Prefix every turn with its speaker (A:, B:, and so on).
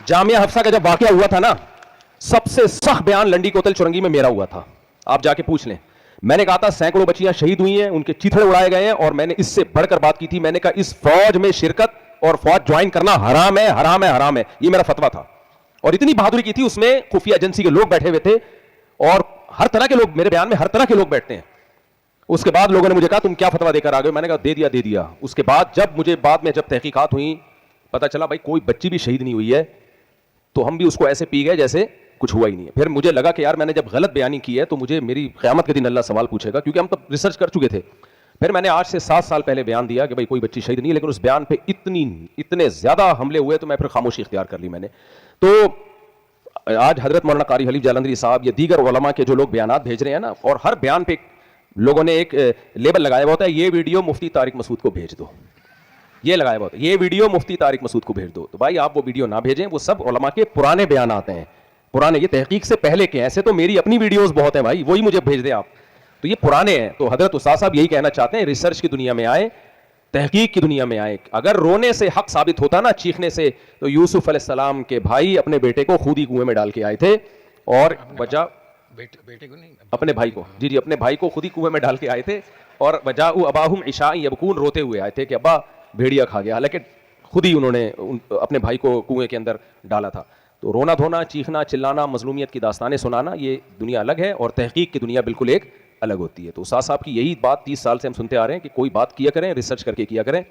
A: जामिया हफ्सा का जब वाकया हुआ था ना, सबसे सख्त बयान लंडी कोतल चुरंगी में मेरा हुआ था, आप जाके पूछ लें। मैंने कहा था सैकड़ों बच्चियां शहीद हुई हैं, उनके चिथड़े उड़ाए गए हैं, और मैंने इससे बढ़कर बात की थी, मैंने कहा इस फौज में शिरकत और फौज ज्वाइन करना हराम है, हराम है, हराम है, ये मेरा फतवा था। और इतनी बहादुरी की थी, उसमें खुफिया एजेंसी के लोग बैठे हुए थे, और हर तरह के लोग, मेरे बयान में हर तरह के लोग बैठते हैं। उसके बाद लोगों ने मुझे कहा तुम क्या फतवा देकर आ गए, मैंने कहा दे दिया दे दिया। उसके बाद जब तहकीकात हुई, पता चला भाई कोई बच्ची भी शहीद नहीं हुई है, तो हम भी उसको ऐसे पी गए जैसे कुछ हुआ ही नहीं है। फिर मुझे लगा कि यार मैंने जब गलत बयानी की है तो मुझे मेरी क़यामत के दिन अल्लाह सवाल पूछेगा, क्योंकि हम तब रिसर्च कर चुके थे। फिर मैंने आज से 7 साल पहले बयान दिया कि भाई कोई बच्ची शहीद नहीं है, लेकिन उस बयान पे इतने ज्यादा हमले हुए तो मैं फिर खामोशी इख्तियार कर ली मैंने। तो आज हजरत मौलाना कारी हलीफ जालंधरी साहब, ये दीगर उलमा के जो लोग बयानात भेज रहे हैं ना, और हर बयान पे लोगों ने एक लेबल लगाया हुआ होता है, ये वीडियो मुफ्ती तारिक मसूद को भेज दो, ये लगाया हुआ होता है, ये वीडियो मुफ्ती तारिक मसूद को भेज दो। तो भाई आप वो वीडियो ना भेजें, वो सब उलमा के पुराने बयान आते हैं, पुराने, ये तहकीक से पहले के। ऐसे तो मेरी अपनी वीडियोस बहुत हैं भाई, वही मुझे भेज दें आप, तो ये पुराने हैं। तो हजरत उस्ताद साहब यही कहना चाहते हैं, रिसर्च की दुनिया में आए, तहकीक की दुनिया में आए। अगर रोने से हक साबित होता ना, चीखने से, तो यूसुफ अलैहिस्सलाम के भाई अपने बेटे को खुद ही कुएं में डाल के आए थे, और वजह
B: बेटे को नहीं,
A: अपने भाई को, जी जी, अपने भाई को खुद ही कुएं में डाल के आए थे, और वजाउ अबाहुम इशा यबकून, रोते हुए आए थे कि अब्बा भेड़िया खा गया, हालांकि खुद ही उन्होंने अपने भाई को कुएं के अंदर डाला था। तो रोना धोना, चीखना चिल्लाना, मजलूमियत की दास्तानें सुनाना, ये दुनिया अलग है, और तहकीक की दुनिया बिल्कुल एक अलग होती है। तो उस्ताद साहब की यही बात 30 साल से हम सुनते आ रहे हैं कि कोई बात किया करें, रिसर्च करके किया करें।